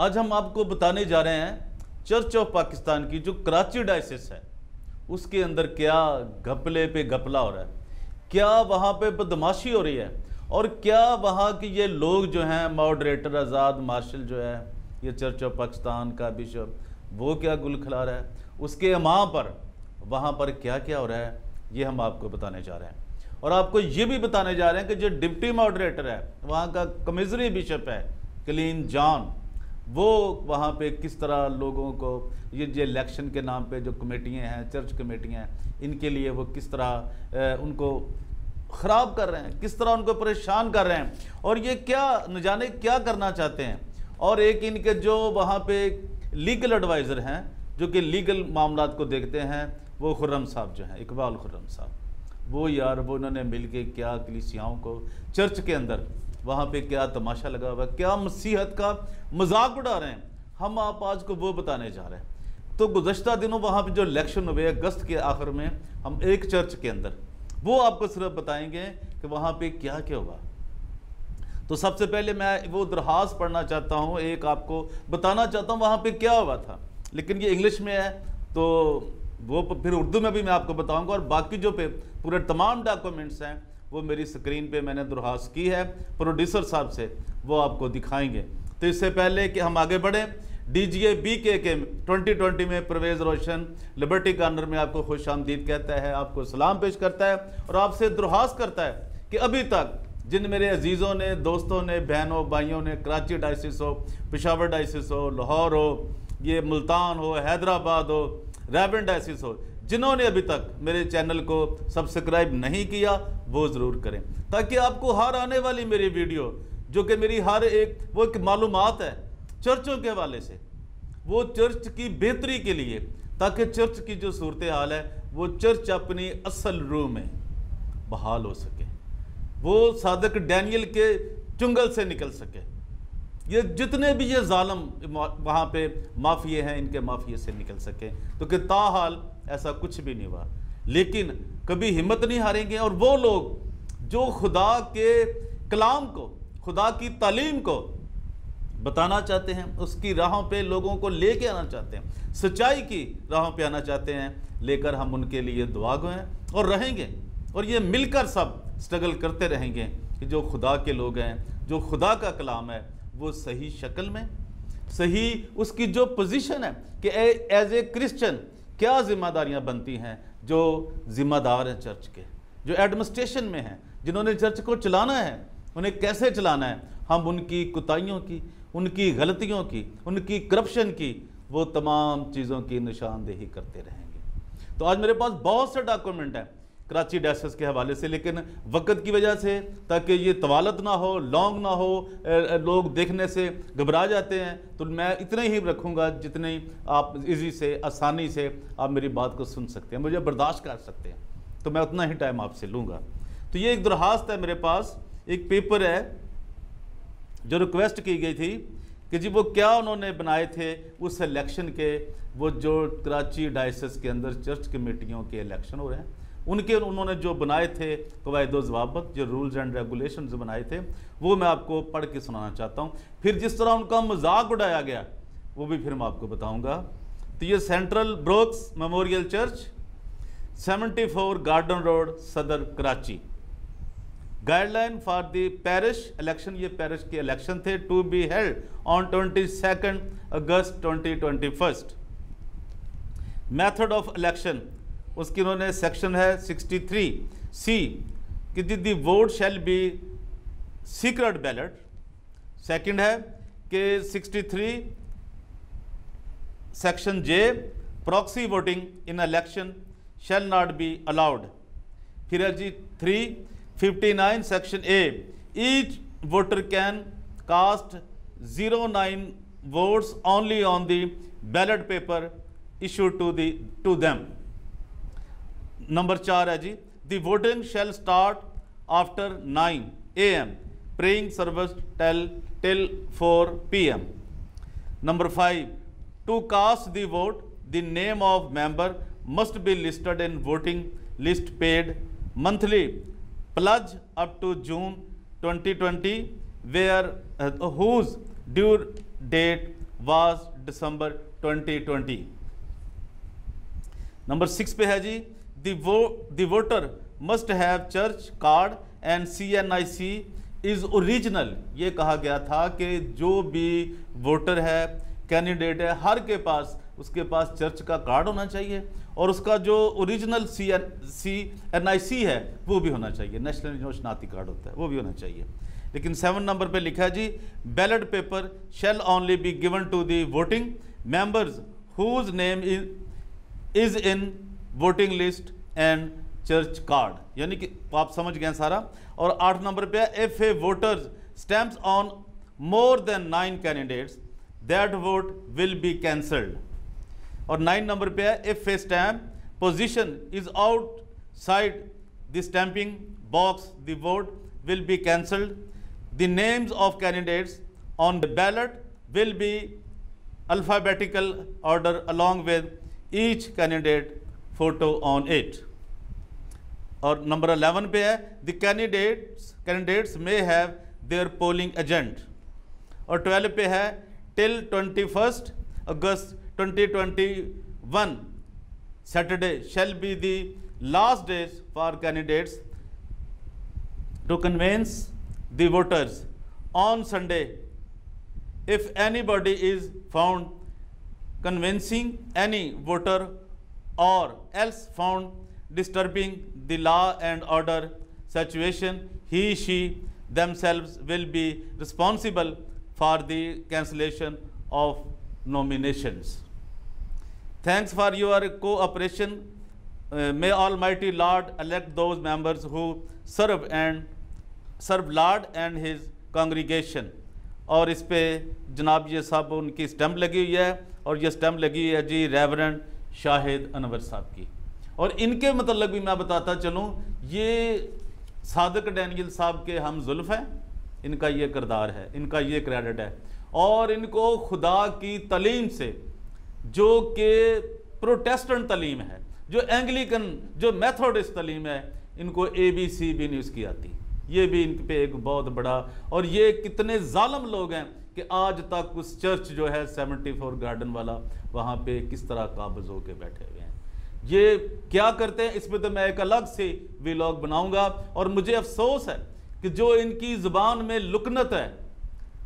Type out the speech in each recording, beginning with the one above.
आज हम आपको बताने जा रहे हैं चर्च ऑफ पाकिस्तान की जो कराची डायसिस है उसके अंदर क्या घपले पे घपला हो रहा है, क्या वहाँ पे बदमाशी हो रही है और क्या वहाँ के ये लोग जो हैं मॉडरेटर आज़ाद मार्शल जो है ये चर्च ऑफ पाकिस्तान का बिशप वो क्या गुल खिला रहा है, उसके इमाम पर वहाँ पर क्या क्या हो रहा है, ये हम आपको बताने जा रहे हैं। और आपको ये भी बताने जा रहे हैं कि जो डिप्टी मॉडरेटर है वहाँ का कमिश्नरी बिशप है क्लीन जॉन, वो वहाँ पे किस तरह लोगों को ये जो इलेक्शन के नाम पे जो कमेटियाँ हैं चर्च कमेटियाँ हैं इनके लिए वो किस तरह उनको ख़राब कर रहे हैं, किस तरह उनको परेशान कर रहे हैं और ये क्या न जाने क्या करना चाहते हैं। और एक इनके जो वहाँ पे लीगल एडवाइज़र हैं जो कि लीगल मामलात को देखते हैं वो खुर्रम साहब जो हैं, इकबाल खुर्रम साहब, वो यार वो उन्होंने मिल के क्या कलीसियाओं को चर्च के अंदर वहाँ पे क्या तमाशा लगा हुआ है, क्या मसीहत का मजाक उड़ा रहे हैं, हम आप आज को वो बताने जा रहे हैं। तो गुज़श्ता दिनों वहाँ पे जो इलेक्शन हुए अगस्त के आखिर में हम एक चर्च के अंदर वो आपको सिर्फ बताएंगे कि वहाँ पे क्या क्या हुआ। तो सबसे पहले मैं वो दरख्वास्त पढ़ना चाहता हूँ, एक आपको बताना चाहता हूँ वहाँ पे क्या हुआ था, लेकिन ये इंग्लिश में है तो वो फिर उर्दू में भी मैं आपको बताऊँगा और बाकी जो पे पूरे तमाम डॉक्यूमेंट्स हैं वो मेरी स्क्रीन पे मैंने दरख्वास्त की है प्रोड्यूसर साहब से, वो आपको दिखाएंगे। तो इससे पहले कि हम आगे बढ़ें, DGA BK के 2020 में परवेज़ रोशन लिबर्टी कॉर्नर में आपको खुश आमदीद कहता है, आपको सलाम पेश करता है और आपसे दरख्वास्त करता है कि अभी तक जिन मेरे अजीज़ों ने, दोस्तों ने, बहनों भाइयों ने कराची डायसिस हो, पेशावर डायसिस हो, लाहौर हो, ये मुल्तान हो, हैदराबाद हो, रेवन डायसिस हो, जिन्होंने अभी तक मेरे चैनल को सब्सक्राइब नहीं किया वो ज़रूर करें ताकि आपको हर आने वाली मेरी वीडियो जो कि मेरी हर एक वो एक मालूमात है चर्चों के हवाले से, वो चर्च की बेहतरी के लिए, ताकि चर्च की जो सूरत हाल है वो चर्च अपनी असल रूह में बहाल हो सके, वो सादक डैनियल के चुंगल से निकल सके, ये जितने भी ये जालम वहाँ पे माफिए हैं इनके माफिए से निकल सके। तो कि ताहाल ऐसा कुछ भी नहीं हुआ, लेकिन कभी हिम्मत नहीं हारेंगे और वो लोग जो खुदा के कलाम को, खुदा की तालीम को बताना चाहते हैं, उसकी राहों पे लोगों को लेके आना चाहते हैं, सच्चाई की राहों पे आना चाहते हैं, लेकर हम उनके लिए दुआगो हैं और रहेंगे और ये मिलकर सब स्ट्रगल करते रहेंगे कि जो खुदा के लोग हैं, जो खुदा का कलाम है वो सही शक्ल में, सही उसकी जो पोजीशन है कि एज ए क्रिश्चियन क्या जिम्मेदारियां बनती हैं, जो जिम्मेदार हैं चर्च के, जो एडमिनिस्ट्रेशन में हैं, जिन्होंने चर्च को चलाना है, उन्हें कैसे चलाना है, हम उनकी कुताहियों की, उनकी गलतियों की, उनकी करप्शन की, वो तमाम चीज़ों की निशानदेही करते रहेंगे। तो आज मेरे पास बहुत से डॉक्यूमेंट हैं कराची डायसिस के हवाले से, लेकिन वक्त की वजह से ताकि ये तवालत ना हो, लॉन्ग ना हो, लोग देखने से घबरा जाते हैं, तो मैं इतने ही रखूँगा जितने आप इजी से, आसानी से आप मेरी बात को सुन सकते हैं, मुझे बर्दाश्त कर सकते हैं, तो मैं उतना ही टाइम आपसे लूँगा। तो ये एक दरख्वास्त है, मेरे पास एक पेपर है जो रिक्वेस्ट की गई थी कि जी वो क्या उन्होंने बनाए थे उस इलेक्शन के, वो जो कराची डायसिस के अंदर चर्च कमेटियों के इलेक्शन हो रहे हैं उनके उन्होंने जो बनाए थे कवायद ज़वाबित, जो रूल्स एंड रेगुलेशंस बनाए थे, वो मैं आपको पढ़ के सुनाना चाहता हूँ। फिर जिस तरह उनका मजाक उड़ाया गया वो भी फिर मैं आपको बताऊँगा। तो ये Central Brooks Memorial Church 74 Garden Road Saddar Karachi, guideline for the parish election, ये पैरिश के इलेक्शन थे, to be held on 22 August 2021। Method of election उसकी उन्होंने सेक्शन है 63C कि the vote shall be secret ballot. Second है कि 63 section J proxy voting in election shall not be allowed. फिर है जी 359 section A each voter can cast 09 votes only on the ballot paper issued to them. Number 4 है जी the voting shall start after 9 AM praying service till 4 PM। Number 5 to cast the vote the name of member must be listed in voting list paid monthly pledge up to June 2020 where whose due date was December 2020। Number 6 पे है जी, the voter must have church card and CNIC is original। ये कहा गया था कि जो भी voter है, कैंडिडेट है, हर के पास उसके पास चर्च का कार्ड होना चाहिए और उसका जो ओरिजिनल CNIC है वो भी होना चाहिए, नेशनल शनाख्ती कार्ड होता है वो भी होना चाहिए। लेकिन 7 नंबर पे लिखा है जी, ballot paper shall only be given to the voting members whose name is in voting list and church card. यानी कि आप समझ गए सारा। और 8 नंबर पे है, if A voters stamps on more than 9 candidates that vote will be cancelled. और 9 नंबर पे है, if A stamp position is outside the stamping box the vote will be cancelled। The names of candidates on the ballot will be alphabetical order along with each candidate photo on it। और number 11 पे है, the candidates may have their polling agent। और 12 पे है, till 21st August 2021 Saturday shall be the last days for candidates to convince the voters on Sunday। If anybody is found convincing any voter or else found disturbing the law and order situation, he she themselves will be responsible for the cancellation of nominations। Thanks for your cooperation। May Almighty Lord elect those members who serve Lord and his congregation। और इस पे जनाब ये साहब उनकी stamp लगी हुई है और ये स्टैम्प लगी हुई है जी रेवरेंड शाहिद अनवर साहब की। और इनके मतलब भी मैं बताता चलूँ, ये सादिक डैनियल साहब के हम जुल्फ हैं, इनका ये किरदार है, इनका ये क्रेडिट है। और इनको खुदा की तलीम से, जो कि प्रोटेस्टेंट तलीम है, जो एंग्लिकन, जो मेथोडिस्ट तलीम है, इनको ABC भी नहीं उसकी आती। ये भी इन पे एक बहुत बड़ा, और ये कितने जालिम लोग हैं कि आज तक उस चर्च जो है 74 गार्डन वाला, वहाँ पे किस तरह काबिज होके बैठे हुए हैं। ये क्या करते हैं, इस पर तो मैं एक अलग से व्लॉग बनाऊंगा। और मुझे अफसोस है कि जो इनकी ज़ुबान में लुकनत है,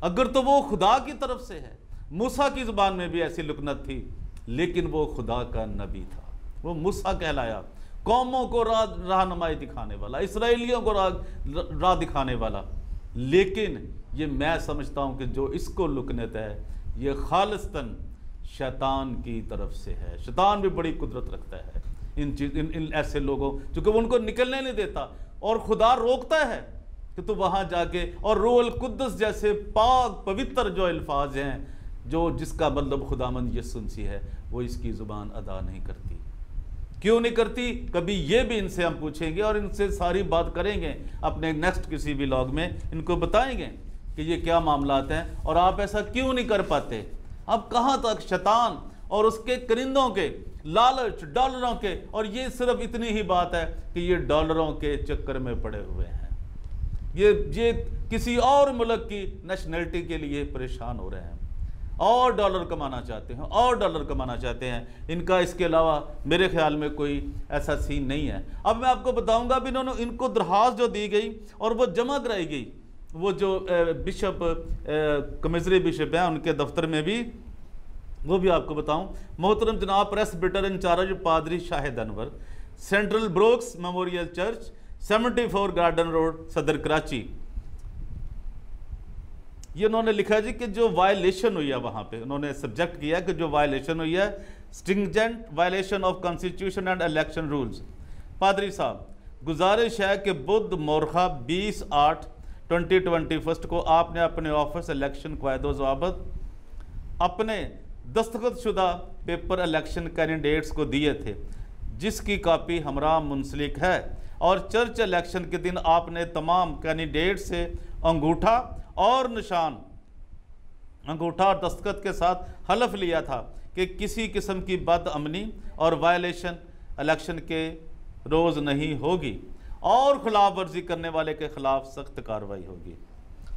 अगर तो वो खुदा की तरफ से है, मूसा की ज़ुबान में भी ऐसी लुकनत थी, लेकिन वो खुदा का नबी था, वो मूसा कहलाया, कौमों को रहनुमाई दिखाने वाला, इसराइलियों को राह दिखाने वाला। लेकिन ये मैं समझता हूँ कि जो इसको लुकनत है, ये खालिस्तन शैतान की तरफ से है। शैतान भी बड़ी कुदरत रखता है इन ऐसे लोगों, क्योंकि वो उनको निकलने नहीं देता और खुदा रोकता है कि तू वहाँ जाके, और रूहुल कुद्दस जैसे पाक पवित्र जो अल्फाज हैं, जो जिसका मतलब खुदामंद यीशु मसीह है, वो इसकी ज़ुबान अदा नहीं करती। क्यों नहीं करती? कभी ये भी इनसे हम पूछेंगे और इनसे सारी बात करेंगे अपने नेक्स्ट किसी व्लॉग में, इनको बताएंगे कि ये क्या मामलात हैं और आप ऐसा क्यों नहीं कर पाते। अब कहाँ तक शैतान और उसके करिंदों के लालच, डॉलरों के, और ये सिर्फ इतनी ही बात है कि ये डॉलरों के चक्कर में पड़े हुए हैं, ये किसी और मुल्क की नेशनलिटी के लिए परेशान हो रहे हैं, और डॉलर कमाना चाहते हैं, और डॉलर कमाना चाहते हैं। इनका इसके अलावा मेरे ख्याल में कोई ऐसा सीन नहीं है। अब मैं आपको बताऊंगा भी, इनको दरख्वास्त जो दी गई और वो जमा कराई गई, वो जो बिशप कमिजरी बिशप हैं उनके दफ्तर में भी, वो भी आपको बताऊं। मोहतरम जनाब प्रेस बिटर इंचार्ज पादरी Shahid Anwar, central Brooks Memorial Church, 74 Garden Road, Saddar Karachi. ये उन्होंने लिखा जी कि जो वायलेशन हुई है वहाँ पे, उन्होंने सब्जेक्ट किया कि जो वायलेशन हुई है, stringent violation of constitution and election rules. पादरी साहब, गुजारिश है कि बुध मोरखा 20/8/2021 को आपने अपने ऑफिस इलेक्शन क़वायदो ज़वाबित अपने दस्तखतशुदा पेपर इलेक्शन कैंडिडेट्स को दिए थे, जिसकी कापी हमरा मुंसलिक है, और चर्च इलेक्शन के दिन आपने तमाम कैंडिडेट से अंगूठा और निशान, अंगूठा और दस्तखत के साथ हलफ लिया था कि किसी किस्म की बदअमनी और वायलेशन इलेक्शन के रोज़ नहीं होगी और खिलाफ वर्जी करने वाले के खिलाफ सख्त कार्रवाई होगी।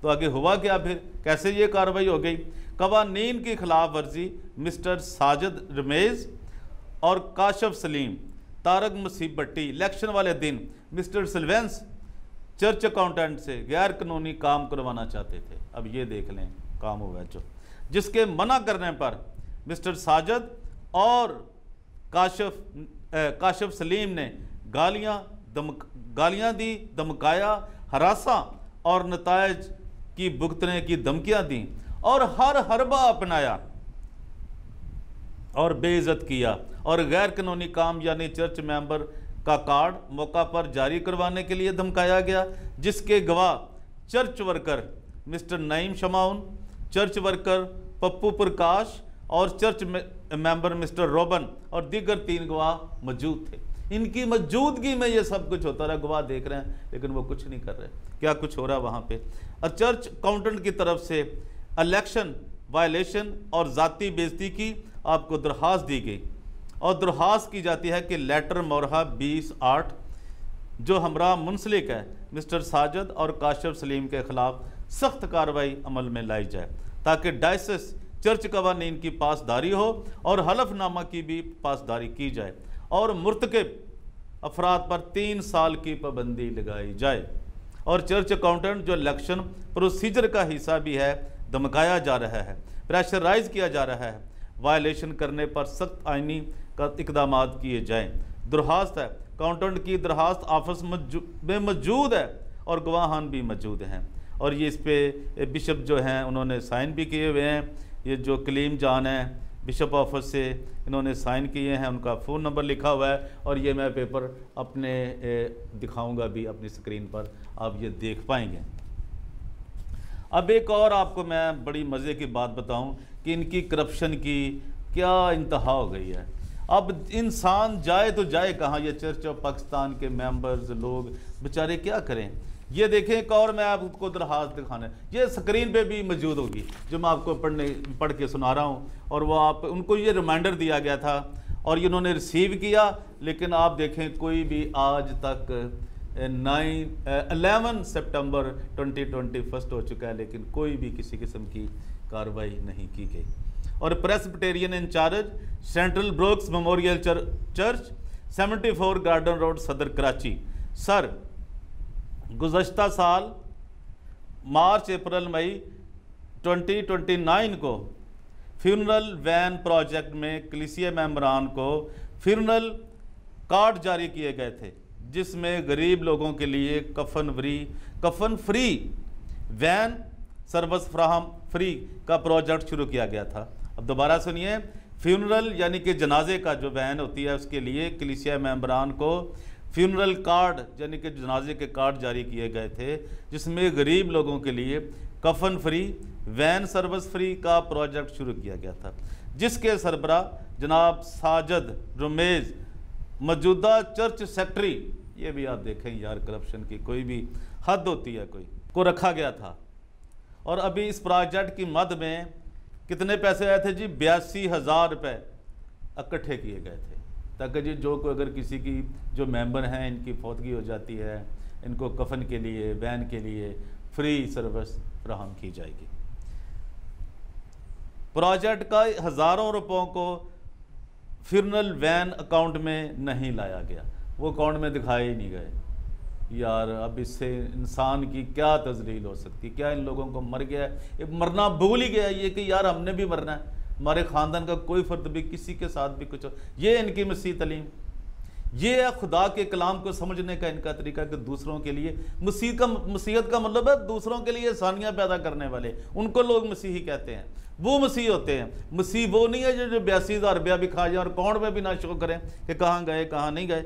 तो आगे हुआ क्या फिर, कैसे ये कार्रवाई हो गई? कवानीन की खिलाफ वर्जी मिस्टर साजिद रमेज और काशफ सलीम, तारक मसीह भट्टी इलेक्शन वाले दिन मिस्टर सिल्वेंस चर्च अकाउंटेंट से गैर कानूनी काम करवाना चाहते थे। अब ये देख लें काम हुआ जो, जिसके मना करने पर मिस्टर साजिद और काशफ सलीम ने गालियां दी, धमकाया, हरासा और नतायज की भुगतने की धमकियां दी और हर हरबा अपनाया और बेइज्जत किया और गैर कानूनी काम यानी चर्च मेंबर का कार्ड मौका पर जारी करवाने के लिए धमकाया गया, जिसके गवाह church worker mister Naeem Shamaun, church worker Pappu Prakash और चर्च मेंबर मिस्टर रोबन और दीगर 3 गवाह मौजूद थे। इनकी मौजूदगी में ये सब कुछ होता रहा, गवाह देख रहे हैं लेकिन वो कुछ नहीं कर रहे, क्या कुछ हो रहा है वहाँ पे। और चर्च अकाउंटेंट की तरफ से इलेक्शन वायलेशन और ज़ाती बेइज्जती की आपको दरख्वास्त दी गई और दरख्वास्त की जाती है कि लेटर मोरहा 20/8 जो हमरा मुंसलिक है मिस्टर साजिद और काशफ सलीम के खिलाफ सख्त कार्रवाई अमल में लाई जाए ताकि डायसिस चर्च कवानीन की पासदारी हो और हलफनामा की भी पासदारी की जाए और मुर्तकिब अफराद पर 3 साल की पाबंदी लगाई जाए। और चर्च अकाउंटेंट जो इलेक्शन प्रोसीजर का हिस्सा भी है धमकाया जा रहा है, प्रेशराइज किया जा रहा है, वायलेशन करने पर सख्त आईनी इकदाम किए जाएं। दरख्वास्त है, अकाउंटेंट की दरख्वास्त ऑफिस में मौजूद है और गवाहान भी मौजूद हैं और ये इस पे बिशप जो हैं उन्होंने साइन भी किए हुए हैं। ये जो कलीम जान है बिशप ऑफिस से इन्होंने साइन किए हैं, उनका फ़ोन नंबर लिखा हुआ है और ये मैं पेपर अपने दिखाऊंगा भी अपनी स्क्रीन पर, आप ये देख पाएंगे। अब एक और आपको मैं बड़ी मज़े की बात बताऊं कि इनकी करप्शन की क्या इंतहा हो गई है। अब इंसान जाए तो जाए कहाँ, ये चर्च ऑफ पाकिस्तान के मेंबर्स लोग बेचारे क्या करें। ये देखें एक और मैं आपको दरख्वास्त दिखाना है, ये स्क्रीन पे भी मौजूद होगी जो मैं आपको पढ़ के सुना रहा हूँ और वो आप उनको ये रिमाइंडर दिया गया था और ये उन्होंने रिसीव किया, लेकिन आप देखें कोई भी आज तक 11 सितंबर 2021 हो चुका है लेकिन कोई भी किसी किस्म की कार्रवाई नहीं की गई। और Presbyterian incharge Central Brooks Memorial Church 74 Garden Road Saddar Karachi, sir गुज़श्ता साल मार्च अप्रैल मई 2029 को फ्यूनरल वैन प्रोजेक्ट में कलीसिया मेंबरान को फ्यूनरल कार्ड जारी किए गए थे जिसमें गरीब लोगों के लिए कफन फ्री वैन सर्विस फ्री का प्रोजेक्ट शुरू किया गया था। अब दोबारा सुनिए, फ्यूनरल यानी कि जनाजे का जो वैन होती है उसके लिए कलीसिया मेंबरान को फ्यूनरल कार्ड यानी कि जनाजे के कार्ड जारी किए गए थे जिसमें गरीब लोगों के लिए कफन फ्री वैन सर्विस फ्री का प्रोजेक्ट शुरू किया गया था, जिसके सरबरा जनाब साजिद रमेज मौजूदा चर्च सेक्रेटरी, ये भी आप देखें यार करप्शन की कोई भी हद होती है, कोई को रखा गया था। और अभी इस प्रोजेक्ट की मद में कितने पैसे आए थे जी? 82,000 रुपये इकट्ठे किए गए थे ताकि जी जो कोई अगर किसी की जो मेंबर हैं इनकी फौतगी हो जाती है इनको कफन के लिए वैन के लिए फ्री सर्विस फराहम की जाएगी। प्रोजेक्ट का हज़ारों रुपयों को फ्यूनरल वैन अकाउंट में नहीं लाया गया, वो अकाउंट में दिखाए ही नहीं गए। यार अब इससे इंसान की क्या तजलील हो सकती, क्या इन लोगों को मर गया है, मरना भूल ही गया ये कि यार हमने भी मरना है, हमारे ख़ानदान का कोई फ़र्द भी किसी के साथ भी कुछ हो। ये इनकी मसीह तलीम, ये है खुदा के कलाम को समझने का इनका तरीका कि दूसरों के लिए मसीहत का मतलब है दूसरों के लिए आसानियाँ पैदा करने वाले, उनको लोग मसीही कहते हैं, वो मसीह होते हैं। मसीह वो नहीं है जो 82,000 रुपया भी खा जाए और अकाउंट में भी ना शो करें कि कहाँ गए कहाँ नहीं गए,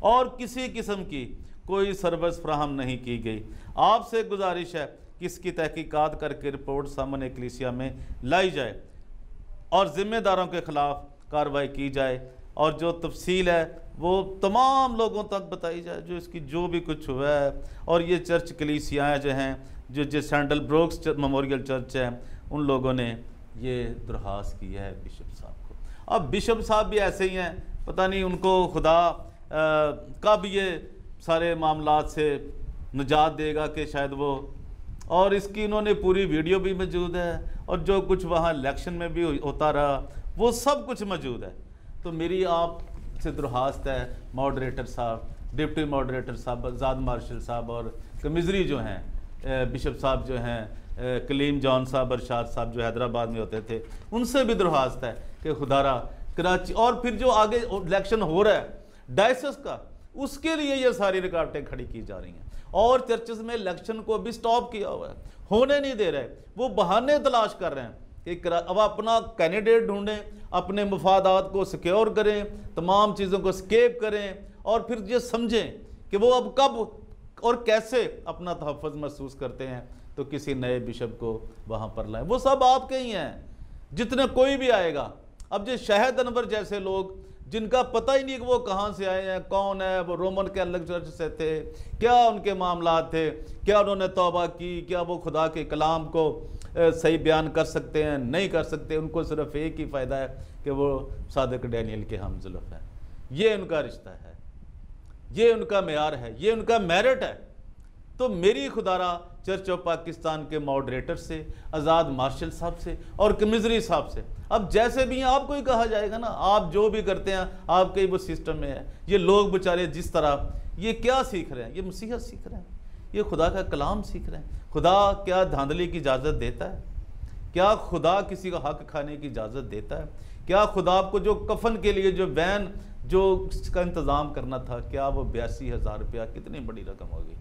और किसी किस्म की कोई सर्विस फ्राहम नहीं की गई। आपसे गुजारिश है कि इसकी तहकीकात करके रिपोर्ट सामने कलीसिया में लाई जाए और ज़िम्मेदारों के ख़िलाफ़ कार्रवाई की जाए और जो तफसील है वो तमाम लोगों तक बताई जाए जो इसकी जो भी कुछ हुआ है। और ये चर्च कलीसियाँ जो हैं जो सेंट्रल ब्रोक्स मेमोरियल चर्च है उन लोगों ने ये दरख्वास्त की है बिशप साहब को। अब बिशप साहब भी ऐसे ही हैं, पता नहीं उनको खुदा कब ये सारे मामलात से निजात देगा कि शायद वो और इसकी इन्होंने पूरी वीडियो भी मौजूद है, और जो कुछ वहाँ इलेक्शन में भी होता रहा वो सब कुछ मौजूद है। तो मेरी आपसे दरख्वास्त है मॉडरेटर साहब, डिप्टी मॉडरेटर साहब, आज़ाद मार्शल साहब और कमिजरी जो हैं, बिशप साहब जो हैं, कलीम जॉन साहब, अरशाद साहब जो हैदराबाद में होते थे, उनसे भी दरख्वास्त है कि खुदारा कराची और फिर जो आगे इलेक्शन हो रहा है डायसिस का, उसके लिए ये सारी रुकावटें खड़ी की जा रही हैं। और चर्चेस में इलेक्शन को अभी स्टॉप किया हुआ है, होने नहीं दे रहे। वो बहाने तलाश कर रहे हैं कि अब अपना कैंडिडेट ढूंढें, अपने मफादात को सिक्योर करें, तमाम चीज़ों को स्केप करें, और फिर ये समझें कि वो अब कब और कैसे अपना तहफ़्फ़ुज़ महसूस करते हैं तो किसी नए बिशप को वहाँ पर लाएं। वो सब आपके ही हैं, जितने कोई भी आएगा। अब ये शाहिद अनवर जैसे लोग जिनका पता ही नहीं कि वो कहाँ से आए हैं, कौन है, वो रोमन कैथोलिक चर्च से थे, क्या उनके मामला थे, क्या उन्होंने तौबा की, क्या वो खुदा के कलाम को सही बयान कर सकते हैं, नहीं कर सकते। उनको सिर्फ एक ही फ़ायदा है कि वो सादिक डैनियल के हम जुल्फ़ हैं। ये उनका रिश्ता है, ये उनका मेयार है, ये उनका मेरिट है। तो मेरी खुदारा चर्च ऑफ पाकिस्तान के मॉडरेटर से, आज़ाद मार्शल साहब से और कमिजरी साहब से, अब जैसे भी हैं आपको ही कहा जाएगा ना, आप जो भी करते हैं आपके ही वो सिस्टम में है। ये लोग बेचारे जिस तरह ये क्या सीख रहे हैं, ये मसीहत सीख रहे हैं, ये खुदा का कलाम सीख रहे हैं। खुदा क्या धांधली की इजाज़त देता है? क्या खुदा किसी का हक खाने की इजाज़त देता है? क्या खुदा आपको जो कफन के लिए जो वैन जो इसका इंतज़ाम करना था, क्या वो 82,000 रुपया कितनी बड़ी रकम होगी?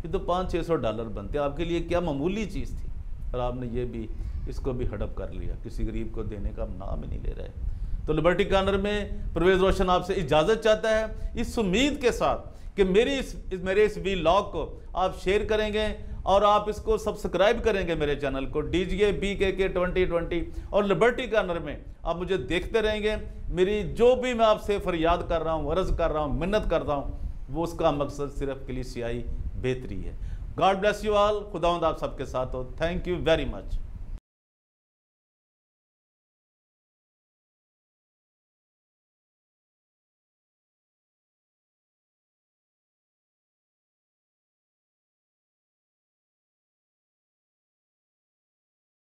ये तो $500-600 बनते, आपके लिए क्या मामूली चीज़ थी, और आपने ये भी इसको भी हड़प कर लिया, किसी गरीब को देने का नाम ही नहीं ले रहे। तो लिबर्टी कॉर्नर में परवेज़ रोशन आपसे इजाज़त चाहता है, इस उम्मीद के साथ कि मेरे इस वीलॉग को आप शेयर करेंगे और आप इसको सब्सक्राइब करेंगे, मेरे चैनल को DGA BKK 2020 और लिबर्टी कॉर्नर में आप मुझे देखते रहेंगे। मेरी जो भी मैं आपसे फरियाद कर रहा हूँ, अर्ज़ कर रहा हूँ, मिन्नत कर रहा हूँ, वो उसका मकसद सिर्फ कलीसियाई बेहतरी है। God bless you all. खुदावंद आप सबके साथ हो। Thank you very much.